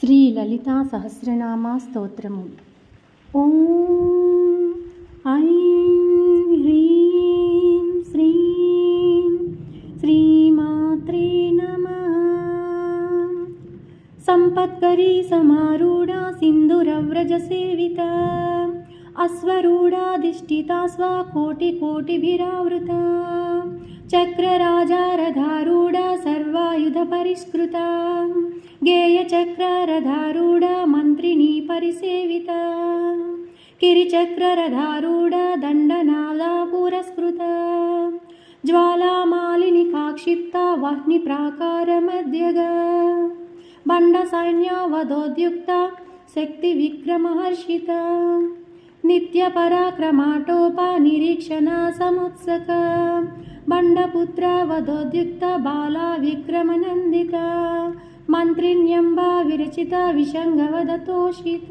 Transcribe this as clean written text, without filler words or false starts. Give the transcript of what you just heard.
శ్రీ లలితా సహస్రనామ స్తోత్రము. ఓం ఐం హ్రీం శ్రీం శ్రీమాత్రే నమః. సంపత్కరీ సమారూఢా సింధురవ్రజ సేవిత అశ్వరూఢాధిష్ఠితా స్వకోటికోటిభిరావృతా చక్రరాజారధారూఢా సర్వాయుధ పరిష్కృతా గేయచక్రరధారూఢా మంత్రిణీ పరిసేవితా కిరిచక్రరధారూఢా దండనాదా పురస్కృతా జ్వాలామాలిని కాక్షిప్తా వహ్ని ప్రాకారమధ్యగా బండ సైన్యావధోద్యుక్త శక్తి విక్రమహర్షిత నిత్య పరాక్రమాటోప నిరీక్షణ సముత్సక బండపుత్ర వధోద్యుక్త బాలా విక్రమనందిత మంత్రిణ్యంబా విరచిత విషంగవదతోషిత.